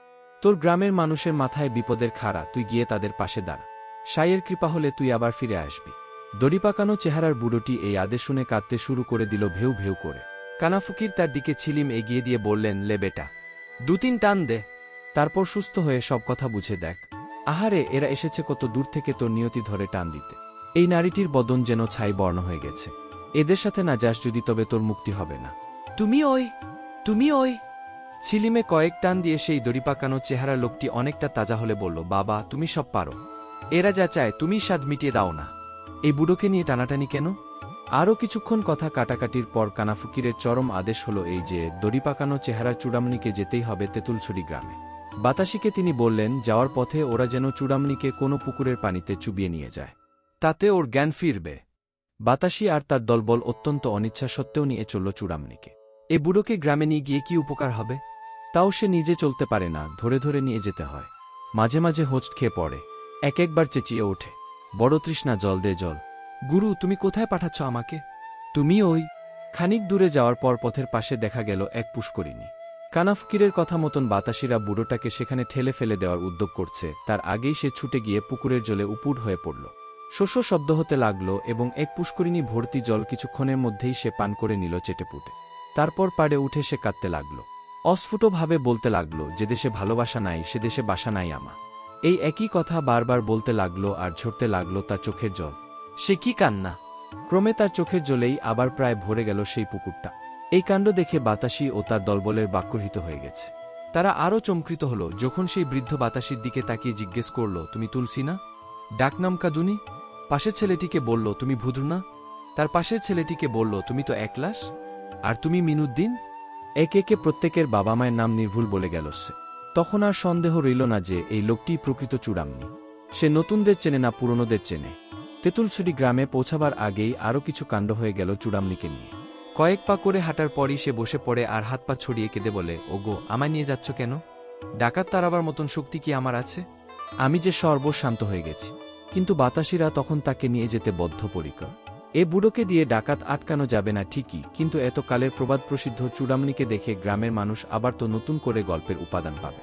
তোর গ্রামের মানুষের মাথায় বিপদের খাড়া, তুই গিয়ে তাদের পাশে দাঁড়া। সাইয়ের কৃপা হলে তুই আবার ফিরে আসবি। দড়িপাকানো চেহারার বুড়োটি এই আদেশ শুনে কাঁদতে শুরু করে দিল ভেউ ভেউ করে। কানাফকির তার দিকে ছিলিম এগিয়ে দিয়ে বললেন, লে বেটা, 2-3 টান দে, তারপর সুস্থ হয়ে সব কথা বুঝে দেখ। আহারে, এরা এসেছে কত দূর থেকে তোর নিয়তি ধরে টান দিতে। এই নারীটির বদন যেন ছাই বর্ণ হয়ে গেছে। এদের সাথে না যাস যদি, তবে তোর মুক্তি হবে না। তুমি ওই, তুমি ওই। ছিলিমে কয়েক টান দিয়ে সেই দড়িপাকানো চেহারা লোকটি অনেকটা তাজা হলে বলল, বাবা, তুমি সব পারো। এরা যা চায় তুমি স্বাদ মিটিয়ে দাও না। এই বুড়োকে নিয়ে টানাটানি কেন? আরও কিছুক্ষণ কথা কাটাকাটির পর কানাফকিরের চরম আদেশ হল এই যে, দড়িপাকানো চেহারার চূড়ামণিকে যেতেই হবে তেঁতুলছড়ি গ্রামে। বাতাসিকে তিনি বললেন, যাওয়ার পথে ওরা যেন চূড়ামণিকে কোনো পুকুরের পানিতে চুবিয়ে নিয়ে যায়, তাতে ওর জ্ঞান ফিরবে। বাতাসি আর তার দলবল অত্যন্ত অনিচ্ছা সত্ত্বেও নিয়ে চলল চূড়ামণিকে। এ বুড়োকে গ্রামে নিয়ে গিয়ে কি উপকার হবে? তাও সে নিজে চলতে পারে না, ধরে ধরে নিয়ে যেতে হয়। মাঝে মাঝে হোঁচট খেয়ে পড়ে, একবার চেঁচিয়ে ওঠে, বড় তৃষ্ণা, জল দে জল। গুরু, তুমি কোথায় পাঠাচ্ছ আমাকে? তুমি ওই। খানিক দূরে যাওয়ার পর পথের পাশে দেখা গেল এক পুষ্করিণী। কানাফকিরের কথা মতন বাতাসিরা বুড়োটাকে সেখানে ঠেলে ফেলে দেওয়ার উদ্যোগ করছে, তার আগেই সে ছুটে গিয়ে পুকুরের জলে উপুড় হয়ে পড়ল। শস্য শব্দ হতে লাগল এবং এক পুষ্করিণী ভর্তি জল কিছুক্ষণের মধ্যেই সে পান করে নিল চেটেপুটে। তারপর পাড়ে উঠে সে কাঁদতে লাগল, অস্ফুটভাবে বলতে লাগল, যে দেশে ভালোবাসা নাই সে দেশে বাসা নাই আমার। এই একই কথা বারবার বলতে লাগল আর ঝরতে লাগল তার চোখের জল। সে কি কান্না! ক্রমে তার চোখের জলেই আবার প্রায় ভরে গেল সেই পুকুরটা। এই কাণ্ড দেখে বাতাসি ও তার দলবলের বাক্যহিত হয়ে গেছে। তারা আরও চমকৃত হল যখন সেই বৃদ্ধ বাতাসির দিকে তাকিয়ে জিজ্ঞেস করল, তুমি তুলসী না? ডাকনাম কাদুনি? পাশের ছেলেটিকে বলল, তুমি ভুদ্র না? তার পাশের ছেলেটিকে বলল, তুমি তো একলাস। আর তুমি মিনুদ্দিন? একে একে প্রত্যেকের বাবা মায়ের নাম নির্ভুল বলে গেল সে। তখন আর সন্দেহ রইল না যে এই লোকটি প্রকৃত চূড়ামণি। সে নতুনদের চেনে না, পুরনোদের চেনে। তেঁতুলছড়ি গ্রামে পৌঁছাবার আগেই আরও কিছু কাণ্ড হয়ে গেল চূড়ামণিকে নিয়ে। কয়েক পা করে হাঁটার পরই সে বসে পড়ে আর হাত পা ছড়িয়ে কেঁদে বলে, ওগো, আমায় নিয়ে যাচ্ছ কেন? ডাকাত তাড়াবার মতন শক্তি কি আমার আছে? আমি যে সর্বশান্ত হয়ে গেছি। কিন্তু বাতাসিরা তখন তাকে নিয়ে যেতে বদ্ধপরিকর। এ বুড়োকে দিয়ে ডাকাত আটকানো যাবে না ঠিকই, কিন্তু এত কালের প্রবাদ প্রসিদ্ধ চূড়ামণিকে দেখে গ্রামের মানুষ আবার তো নতুন করে গল্পের উপাদান পাবে।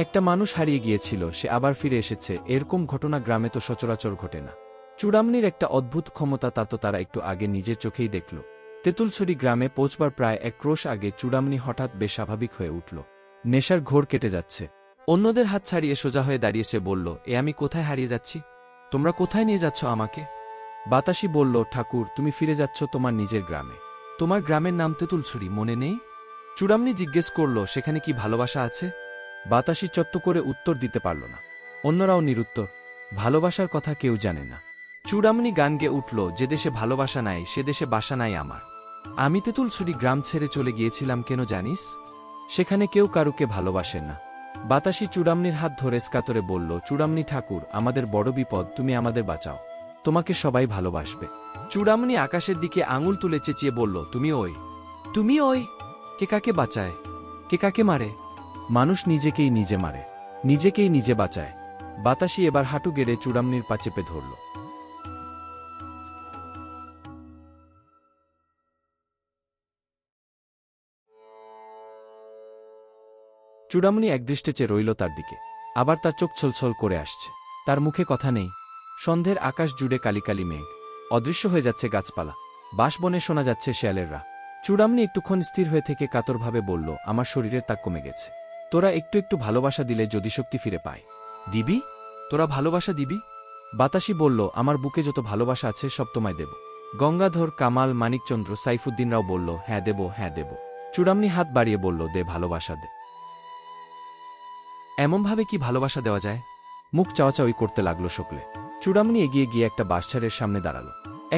একটা মানুষ হারিয়ে গিয়েছিল, সে আবার ফিরে এসেছে, এরকম ঘটনা গ্রামে তো সচরাচর ঘটে না। চূড়ামণির একটা অদ্ভুত ক্ষমতা, তা তো তারা একটু আগে নিজের চোখেই দেখল। তেঁতুলছড়ি গ্রামে পৌঁছবার প্রায় 1 ক্রোশ আগে চূড়ামণি হঠাৎ বেস্বাভাবিক হয়ে উঠল। নেশার ঘোর কেটে যাচ্ছে। অন্যদের হাত ছাড়িয়ে সোজা হয়ে দাঁড়িয়ে সে বলল, এ আমি কোথায় হারিয়ে যাচ্ছি? তোমরা কোথায় নিয়ে যাচ্ছ আমাকে? বাতাসি বলল, ঠাকুর, তুমি ফিরে যাচ্ছ তোমার নিজের গ্রামে। তোমার গ্রামের নাম তেঁতুলছড়ি, মনে নেই? চূড়ামণি জিজ্ঞেস করল, সেখানে কি ভালোবাসা আছে? বাতাসি চট্ট করে উত্তর দিতে পারল না। অন্যরাও নিরুত্তর। ভালোবাসার কথা কেউ জানে না। চূড়ামণি গান গেয়ে উঠল, যে দেশে ভালোবাসা নাই সে দেশে বাসা নাই আমার। আমি তেঁতুলছড়ি গ্রাম ছেড়ে চলে গিয়েছিলাম কেন জানিস? সেখানে কেউ কারুকে ভালোবাসে না। বাতাসি চূড়ামণির হাত ধরে স্কাতরে বলল, চূড়ামণি ঠাকুর, আমাদের বড় বিপদ, তুমি আমাদের বাঁচাও। তোমাকে সবাই ভালোবাসবে। চূড়ামণি আকাশের দিকে আঙুল তুলে চেঁচিয়ে বলল, তুমি ওই। তুমি ওই? কে কাকে বাঁচায়? কে কাকে মারে? মানুষ নিজেকেই নিজে মারে, নিজেকেই নিজে বাঁচায়। বাতাসি এবার হাঁটু গেড়ে চূড়ামণির পা চেপে ধরল। চূড়ামণি একদৃষ্টে চেয়ে রইল তার দিকে। আবার তার চোখ ছলছল করে আসছে। তার মুখে কথা নেই। সন্ধ্যের আকাশ জুড়ে কালি কালি মেঘ। অদৃশ্য হয়ে যাচ্ছে গাছপালা। বাঁশবনে শোনা যাচ্ছে শেয়ালের রা। চূড়ামণি একটুক্ষণ স্থির হয়ে থেকে কাতরভাবে বলল, আমার শরীরের তাক কমে গেছে। তোরা একটু একটু ভালোবাসা দিলে যদি শক্তি ফিরে পায়। দিবি? তোরা ভালোবাসা দিবি? বাতাসি বলল, আমার বুকে যত ভালোবাসা আছে সব তোমায় দেব। গঙ্গাধর, কামাল, মানিকচন্দ্র, সাইফুদ্দিনরাও বলল, হ্যাঁ দেব, হ্যাঁ দেব। চূড়ামণি হাত বাড়িয়ে বলল, দে, ভালোবাসা দে। এমনভাবে কি ভালোবাসা দেওয়া যায়? মুখ চাওয়াচাওয়ি করতে লাগল সকলে। চূড়ামণি এগিয়ে গিয়ে একটা বাঁশঝাড়ের সামনে দাঁড়াল।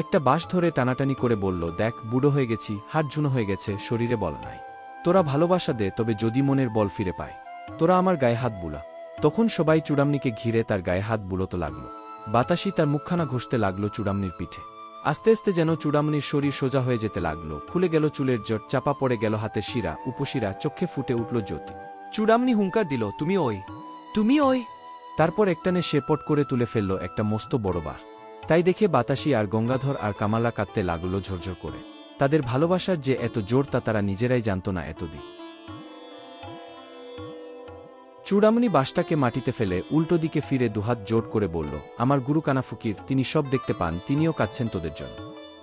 একটা বাঁশ ধরে টানাটানি করে বলল, দেখ, বুড়ো হয়ে গেছি, হাড় ঝুনো হয়ে গেছে, শরীরে বল নাই। তোরা ভালোবাসা দে, তবে যদি মনের বল ফিরে পায়। তোরা আমার গায়ে হাত বুলা। তখন সবাই চূড়ামণিকে ঘিরে তার গায়ে হাত বুলোতে লাগল। বাতাসি তার মুখখানা ঘষতে লাগল চূড়ামণির পিঠে। আস্তে আস্তে যেন চূড়ামণির শরীর সোজা হয়ে যেতে লাগল। খুলে গেল চুলের জট, চাপা পড়ে গেল হাতের শিরা, উপশিরা, চোখে ফুটে উঠল জ্যোতি। চূড়ামণি হুঙ্কার দিল, তুমি ওই। তুমি ওই। তারপর একটানে সে পট করে তুলে ফেলল একটা মস্ত বড় বাঁশ। তাই দেখে বাতাসি আর গঙ্গাধর আর কামালা কাঁদতে লাগল ঝরঝর করে। তাদের ভালোবাসার যে এত জোর তা তারা নিজেরাই জানত না এতদিন। চূড়ামণি বাঁশটাকে মাটিতে ফেলে উল্টো দিকে ফিরে দুহাত জোট করে বলল, আমার গুরু কানা ফকির, তিনি সব দেখতে পান, তিনিও কাঁদছেন তোদের জন্য।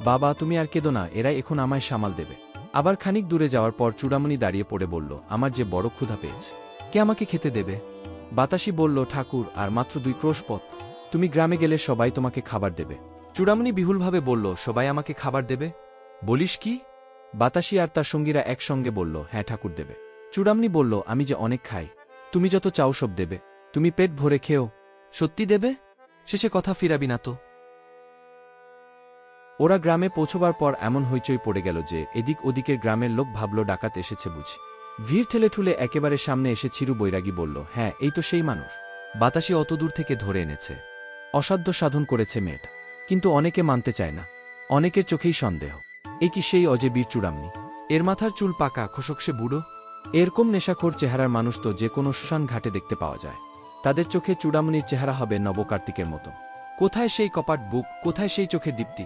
বাবা, তুমি আর কেঁদো না, এরাই এখন আমায় সামাল দেবে। আবার খানিক দূরে যাওয়ার পর চূড়ামণি দাঁড়িয়ে পড়ে বলল, আমার যে বড় ক্ষুধা পেয়েছে। কে আমাকে খেতে দেবে? বাতাসি বলল, ঠাকুর, আর মাত্র 2 ক্রোশ পথ। তুমি গ্রামে গেলে সবাই তোমাকে খাবার দেবে। চূড়ামণি বিহুলভাবে বলল, সবাই আমাকে খাবার দেবে? বলিস কি? বাতাসি আর তার সঙ্গীরা একসঙ্গে বলল, হ্যাঁ ঠাকুর দেবে। চূড়ামণি বলল, আমি যে অনেক খাই, তুমি যত চাও সব দেবে। তুমি পেট ভরে খেও। সত্যি দেবে? শেষে কথা ফিরাবি না তো? ওরা গ্রামে পৌঁছবার পর এমন হইচই পড়ে গেল যে এদিক ওদিকের গ্রামের লোক ভাবল ডাকাত এসেছে বুঝি। ভিড় ঠেলে ঠুলে একেবারে সামনে এসে চিরু বৈরাগী বলল, হ্যাঁ, এই তো সেই মানুষ। বাতাসি অত দূর থেকে ধরে এনেছে। অসাধ্য সাধন করেছে মেয়েটা। কিন্তু অনেকে মানতে চায় না। অনেকের চোখেই সন্দেহ, এ কি সেই অজেবীর চূড়ামণি? এর মাথার চুল পাকা, খোসকসে বুড়ো। এরকম নেশাখোর চেহারার মানুষ তো যে কোনো শ্মশান ঘাটে দেখতে পাওয়া যায়। তাদের চোখে চূড়ামণির চেহারা হবে নবকার্তিকের মতো। কোথায় সেই কপাট বুক, কোথায় সেই চোখের দীপ্তি?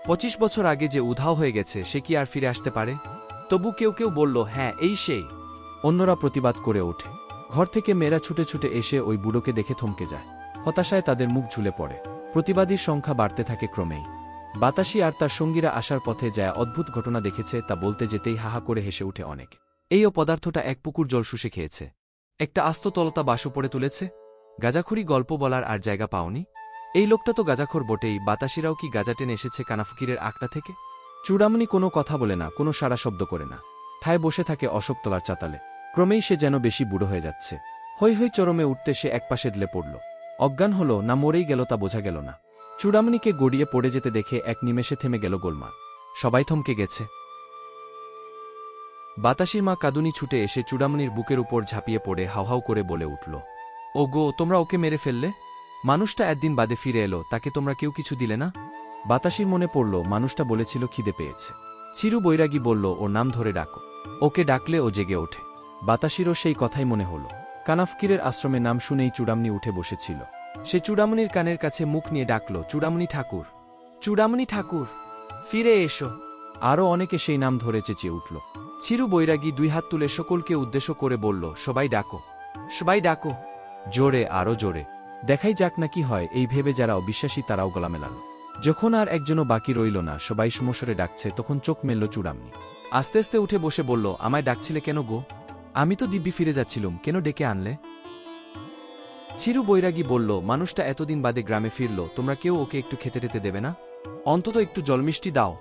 25 বছর আগে যে উধাও হয়ে গেছে সে কি আর ফিরে আসতে পারে? তবু কেউ কেউ বলল, হ্যাঁ এই সেই। অন্যরা প্রতিবাদ করে ওঠে। ঘর থেকে মেয়েরা ছুটে ছুটে এসে ওই বুড়োকে দেখে থমকে যায়। হতাশায় তাদের মুখ ঝুলে পড়ে। প্রতিবাদীর সংখ্যা বাড়তে থাকে ক্রমেই। বাতাসি আর তার সঙ্গীরা আসার পথে যায় অদ্ভুত ঘটনা দেখেছে তা বলতে যেতেই হাহা করে হেসে উঠে অনেক। এই পদার্থটা এক পুকুর জল শুষে খেয়েছে। একটা আস্ত তলতা বাসু পড়ে তুলেছে। গাঁজাখুরি গল্প বলার আর জায়গা পাওনি? এই লোকটা তো গাঁজাখোর বটেই, বাতাসিরাও কি গাঁজা টেনে এসেছে কানাফকিরের আকটা থেকে? চূড়ামণি কোনো কথা বলে না, কোনো সারা শব্দ করে না। ঠায় বসে থাকে অশোকতলার চাতালে। ক্রমেই সে যেন বেশি বুড়ো হয়ে যাচ্ছে। হৈ হৈ চরমে উঠতে সে একপাশে ঢলে পড়ল। অজ্ঞান হল না মরেই গেল তা বোঝা গেল না। চূড়ামণিকে গড়িয়ে পড়ে যেতে দেখে এক নিমেষে থেমে গেল গোলমাল। সবাই থমকে গেছে। বাতাসির মা কাদুনি ছুটে এসে চূড়ামণির বুকের উপর ঝাঁপিয়ে পড়ে হাউহাউ করে বলে উঠল, ও গো, তোমরা ওকে মেরে ফেললে? মানুষটা একদিন বাদে ফিরে এলো, তাকে তোমরা কেউ কিছু দিলে না? বাতাসির মনে পড়ল মানুষটা বলেছিল খিদে পেয়েছে। চিরু বৈরাগী বলল, ওর নাম ধরে ডাকো। ওকে ডাকলে ও জেগে ওঠে। বাতাসিরও সেই কথাই মনে হল। কানাফকিরের আশ্রমে নাম শুনেই চূড়ামণি উঠে বসেছিল। সে চূড়ামণির কানের কাছে মুখ নিয়ে ডাকল, চূড়ামণি ঠাকুর, চূড়ামণি ঠাকুর, ফিরে এসো। আরও অনেকে সেই নাম ধরে চেঁচিয়ে উঠল। চিরু বৈরাগী দুই হাত তুলে সকলকে উদ্দেশ্য করে বলল, সবাই ডাকো, সবাই ডাকো। জোরে, আরও জোরে। দেখাই যাক না কি হয়, এই ভেবে যারা অবিশ্বাসী তারাও গলা মেলাল। যখন আর একজনও বাকি রইল না, সবাই সমস্বরে ডাকছে, তখন চোখ মেলল চূড়ামণি। আস্তে আস্তে উঠে বসে বলল, আমায় ডাকছিলে কেন গো? আমি তো দিব্যি ফিরে যাচ্ছিলুম, কেন ডেকে আনলে? চিরু বৈরাগী বলল, মানুষটা এতদিন বাদে গ্রামে ফিরল, তোমরা কেউ ওকে একটু খেতে টেতে দেবে না? অন্তত একটু জলমিষ্টি দাও।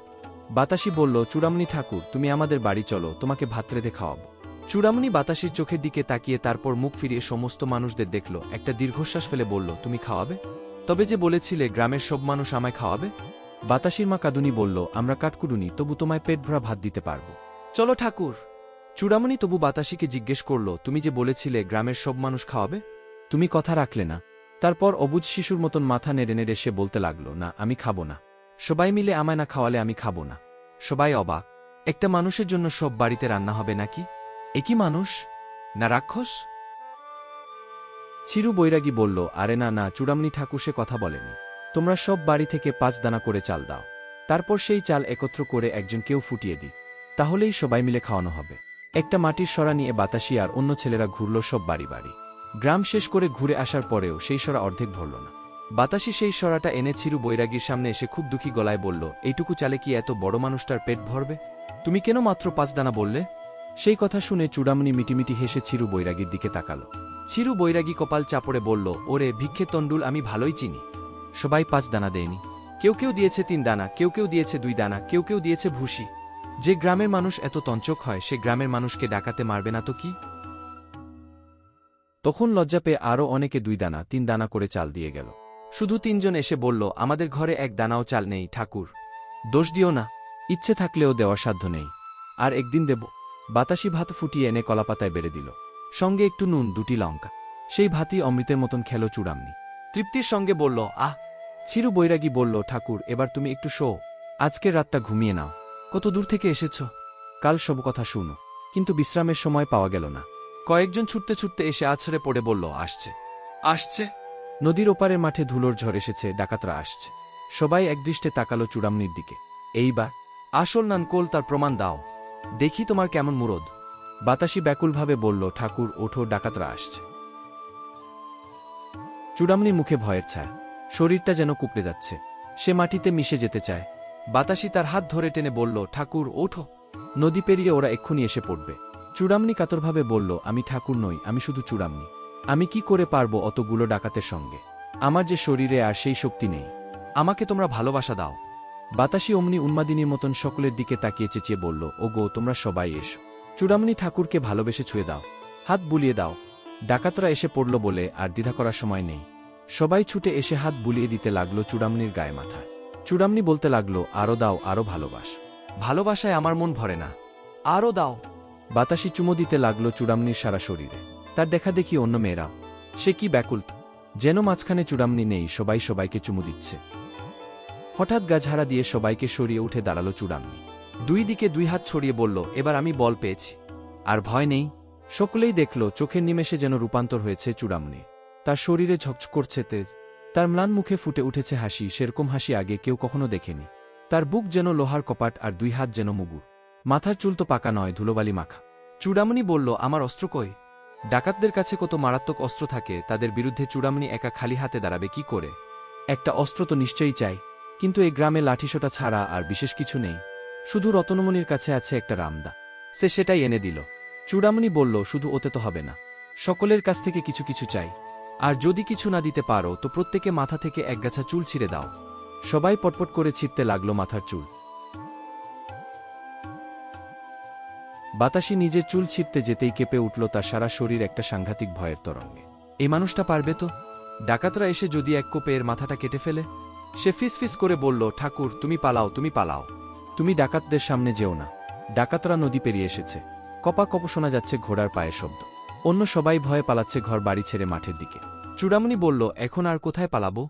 বাতাসি বলল, চূড়ামণি ঠাকুর, তুমি আমাদের বাড়ি চলো, তোমাকে ভাত রেঁধে খাওয়াবো। চূড়ামণি বাতাসির চোখের দিকে তাকিয়ে তারপর মুখ ফিরিয়ে সমস্ত মানুষদের দেখল, একটা দীর্ঘশ্বাস ফেলে বলল, তুমি খাওয়াবে? তবে যে বলেছিলে গ্রামের সব মানুষ আমায় খাওয়াবে? বাতাসির মা কাদুনি বলল, আমরা কাঠকুডুনি, তবু তোমায় পেট ভরা ভাত দিতে পারব। চলো ঠাকুর। চূড়ামণি তবু বাতাসিকে জিজ্ঞেস করল, তুমি যে বলেছিলে গ্রামের সব মানুষ খাওয়াবে? তুমি কথা রাখলে না। তারপর অবুঝ শিশুর মতন মাথা নেড়ে নেড়ে সে বলতে লাগল, না, আমি খাবো না। সবাই মিলে আমায় না খাওয়ালে আমি খাবো না। সবাই অবাক। একটা মানুষের জন্য সব বাড়িতে রান্না হবে নাকি? একই মানুষ না রাক্ষস? চিরু বৈরাগী বলল, আরে না না, চূড়ামণি ঠাকুর সে কথা বলেনি। তোমরা সব বাড়ি থেকে 5 দানা করে চাল দাও। তারপর সেই চাল একত্র করে একজন কেউ ফুটিয়ে দিই, তাহলেই সবাই মিলে খাওয়ানো হবে। একটা মাটির সরা নিয়ে বাতাসি আর অন্য ছেলেরা ঘুরল সব বাড়ি বাড়ি। গ্রাম শেষ করে ঘুরে আসার পরেও সেই সরা অর্ধেক ভরল না। বাতাসি সেই সরাটা এনে চিরু বৈরাগীর সামনে এসে খুব দুঃখী গলায় বলল, এইটুকু চালে কি এত বড় মানুষটার পেট ভরবে? তুমি কেন মাত্র 5 দানা বললে? সেই কথা শুনে চূড়ামণি মিটিমিটি হেসে চিরু বৈরাগীর দিকে তাকাল। চিরু বৈরাগী কপাল চাপড়ে বলল, ওরে ভিক্ষে তণ্ডুল, আমি ভালোই চিনি। সবাই 5 দানা দেয়নি। কেউ কেউ দিয়েছে 3 দানা, কেউ কেউ দিয়েছে 2 দানা, কেউ কেউ দিয়েছে ভুসি। যে গ্রামের মানুষ এত তঞ্চক হয় সে গ্রামের মানুষকে ডাকাতে মারবে না তো কি? তখন লজ্জা পেয়ে আরও অনেকে 2 দানা 3 দানা করে চাল দিয়ে গেল। শুধু 3 জন এসে বলল, আমাদের ঘরে 1 দানাও চাল নেই ঠাকুর। দোষ দিও না, ইচ্ছে থাকলেও দেওয়ার সাধ্য নেই। আর একদিন দেব। বাতাসি ভাত ফুটিয়ে এনে কলাপাতায় বেড়ে দিল, সঙ্গে একটু নুন, 2টি লঙ্কা। সেই ভাতই অমৃতের মতন খেল চূড়ামণি। তৃপ্তির সঙ্গে বলল, আহ। চিরু বৈরাগী বলল, ঠাকুর, এবার তুমি একটু শো, আজকের রাতটা ঘুমিয়ে নাও। কত দূর থেকে এসেছ? কাল সব কথা শুনো। কিন্তু বিশ্রামের সময় পাওয়া গেল না। কয়েকজন ছুটতে ছুটতে এসে আছড়ে পড়ে বলল, আসছে, আসছে। নদীর ওপারের মাঠে ধুলোর ঝড় এসেছে, ডাকাতরা আসছে। সবাই একদৃষ্টে তাকালো চূড়ামণির দিকে। এইবার আসল নানকোল, তার প্রমাণ দাও, দেখি তোমার কেমন মুরদ। বাতাসি ব্যাকুলভাবে বলল, ঠাকুর ওঠো, ডাকাতরা আসছে। চূড়ামণির মুখে ভয়ের ছায়া, শরীরটা যেন কুঁকড়ে যাচ্ছে। সে মাটিতে মিশে যেতে চায়। বাতাসি তার হাত ধরে টেনে বলল, ঠাকুর ওঠো, নদী পেরিয়ে ওরা এক্ষুনি এসে পড়বে। চূড়ামণি কাতরভাবে বলল, আমি ঠাকুর নই, আমি শুধু চূড়ামণি। আমি কি করে পারবো অতগুলো ডাকাতের সঙ্গে? আমার যে শরীরে আর সেই শক্তি নেই। আমাকে তোমরা ভালোবাসা দাও। বাতাসি অমনি উন্মাদিনীর মতন সকলের দিকে তাকিয়ে চেঁচিয়ে বলল, ও গো, তোমরা সবাই এসো। চূড়ামণি ঠাকুরকে ভালোবেসে ছুঁয়ে দাও, হাত বুলিয়ে দাও। ডাকাতরা এসে পড়ল বলে আর দ্বিধা করার সময় নেই। সবাই ছুটে এসে হাত বুলিয়ে দিতে লাগলো চূড়ামণির গায়ে মাথায়। চূড়ামণি বলতে লাগলো, আরও দাও, আরও ভালোবাস। ভালোবাসায় আমার মন ভরে না, আরও দাও। বাতাসি চুমো দিতে লাগলো চূড়ামণির সারা শরীরে। তার দেখা দেখি অন্য মেয়েরা। সে কি ব্যাকুল, যেন মাঝখানে চূড়ামণি নেই, সবাই সবাইকে চুমু দিচ্ছে। হঠাৎ গা ঝাড়া দিয়ে সবাইকে সরিয়ে উঠে দাঁড়ালো চূড়ামণি। দুই দিকে দুই হাত ছড়িয়ে বলল, এবার আমি বল পেয়েছি, আর ভয় নেই। সকলেই দেখল চোখের নিমেষে যেন রূপান্তর হয়েছে চূড়ামণি। তার শরীরে ঝকঝক করছে তেজ, তার ম্লান মুখে ফুটে উঠেছে হাসি, সেরকম হাসি আগে কেউ কখনো দেখেনি। তার বুক যেন লোহার কপাট, আর দুই হাত যেন মুগুর। মাথার চুল তো পাকা নয়, ধুলোবালি মাখা। চূড়ামণি বলল, আমার অস্ত্র কই? ডাকাতদের কাছে কত মারাত্মক অস্ত্র থাকে, তাদের বিরুদ্ধে চূড়ামণি একা খালি হাতে দাঁড়াবে কি করে? একটা অস্ত্র তো নিশ্চয়ই চাই, কিন্তু এই গ্রামে লাঠিসোঁটা ছাড়া আর বিশেষ কিছু নেই। শুধু রতনমণির কাছে আছে একটা রামদা, সে সেটাই এনে দিল। চূড়ামণি বলল, শুধু ওতে তো হবে না, সকলের কাছ থেকে কিছু কিছু চাই, আর যদি কিছু না দিতে পারো তো প্রত্যেকে মাথা থেকে একগাছা চুল ছিঁড়ে দাও। সবাই পটপট করে ছিঁড়তে লাগলো মাথার চুল। বাতাসি নিজের চুল ছিঁড়তে যেতেই কেঁপে উঠল তার সারা শরীর একটা সাংঘাতিক ভয়ের তরঙ্গে। এই মানুষটা পারবে তো? ডাকাতরা এসে যদি এক কোপে এর মাথাটা কেটে ফেলে? সে ফিসফিস করে বলল, ঠাকুর তুমি পালাও, তুমি পালাও, তুমি ডাকাতদের সামনে যেও না। ডাকাতরা নদী পেরিয়ে এসেছে। কপা কপ শোনা যাচ্ছে ঘোড়ার পায়ের শব্দ। অন্য সবাই ভয়ে পালাচ্ছে ঘর বাড়ি ছেড়ে মাঠের দিকে। চূড়ামণি বলল, এখন আর কোথায় পালাবো?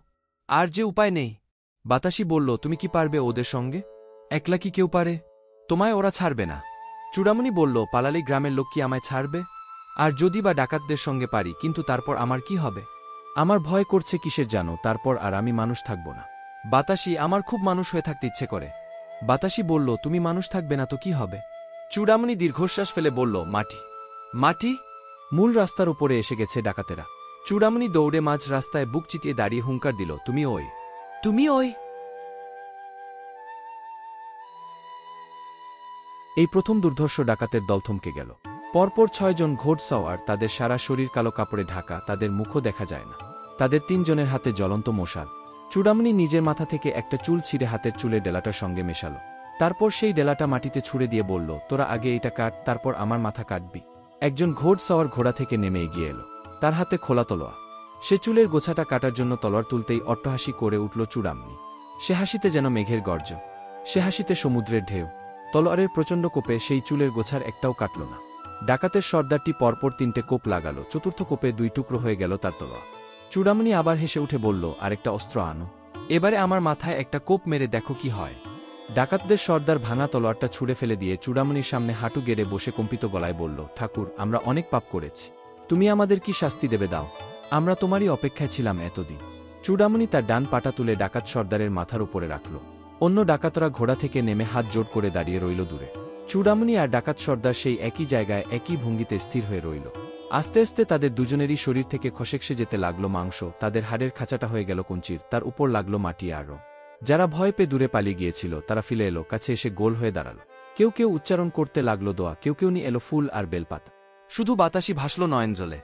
আর যে উপায় নেই। বাতাসি বলল, তুমি কি পারবে ওদের সঙ্গে? একলা কি কেউ পারে? তোমায় ওরা ছাড়বে না। চূড়ামণি বলল, পালালি গ্রামের লোক কি আমায় ছাড়বে? আর যদি বা ডাকাতদের সঙ্গে পারি, কিন্তু তারপর আমার কি হবে? আমার ভয় করছে কিসের জানো? তারপর আর আমি মানুষ থাকব না। বাতাসি, আমার খুব মানুষ হয়ে থাকতে ইচ্ছে করে। বাতাসি বলল, তুমি মানুষ থাকবে না তো কি হবে? চূড়ামণি দীর্ঘশ্বাস ফেলে বলল, মাটি। মাটি? মূল রাস্তার উপরে এসে গেছে ডাকাতেরা। চূড়ামণি দৌড়ে মাঝ রাস্তায় বুক চিতিয়ে দাঁড়িয়ে হুঙ্কার দিল, তুমি ওই, তুমি ওই। এই প্রথম দুর্ধর্ষ ডাকাতের দল থমকে গেল। পরপর ৬ জন ঘোড়সওয়ার, তাদের সারা শরীর কালো কাপড়ে ঢাকা, তাদের মুখও দেখা যায় না। তাদের ৩ জনের হাতে জ্বলন্ত মশাল। চূড়ামণি নিজের মাথা থেকে একটা চুল ছিঁড়ে হাতের চুলের ডেলাটার সঙ্গে মেশালো। তারপর সেই ডেলাটা মাটিতে ছুঁড়ে দিয়ে বলল, তোরা আগে এটা কাট, তারপর আমার মাথা কাটবি। একজন ঘোড়সওয়ার ঘোড়া থেকে নেমে এগিয়ে এলো, তার হাতে খোলা তলোয়ার। সে চুলের গোছাটা কাটার জন্য তলোয়ার তুলতেই অট্টহাসি করে উঠল চূড়ামণি। সে হাসিতে যেন মেঘের গর্জন, সে হাসিতে সমুদ্রের ঢেউ। তলোয়ারের প্রচণ্ড কোপে সেই চুলের গোছার একটাও কাটল না। ডাকাতের সর্দারটি পরপর ৩টে কোপ লাগালো, চতুর্থ কোপে 2 টুকরো হয়ে গেল তার তলোয়ার। চূড়ামণি আবার হেসে উঠে বলল, আরেকটা অস্ত্র আনো, এবারে আমার মাথায় একটা কোপ মেরে দেখো কি হয়। ডাকাতদের সর্দার ভাঙা তলোয়ারটা ছুঁড়ে ফেলে দিয়ে চূড়ামণির সামনে হাঁটু গেড়ে বসে কম্পিত গলায় বলল, ঠাকুর, আমরা অনেক পাপ করেছি, তুমি আমাদের কি শাস্তি দেবে দাও, আমরা তোমারই অপেক্ষায় ছিলাম এতদিন। চূড়ামণি তার ডান পাটা তুলে ডাকাত সর্দারের মাথার উপরে রাখল। অন্য ডাকাতরা ঘোড়া থেকে নেমে হাত জোড় করে দাঁড়িয়ে রইল দূরে। চূড়ামণি আর ডাকাত সর্দার সেই একই জায়গায় একই ভঙ্গিতে স্থির হয়ে রইল। আস্তে আস্তে তাদের দুজনেরই শরীর থেকে খসেকসে যেতে লাগলো মাংস, তাদের হাড়ের খাঁচাটা হয়ে গেল কঞ্চির, তার উপর লাগলো মাটি আর রং। যারা ভয় পেয়ে দূরে পালিয়ে গিয়েছিল তারা ফিরে এলো, কাছে এসে গোল হয়ে দাঁড়াল। কেউ কেউ উচ্চারণ করতে লাগলো দোয়া, কেউ কেউ নিয়ে এলো ফুল আর বেলপাতা। শুধু বাতাসি ভাসল নয়ন জলে।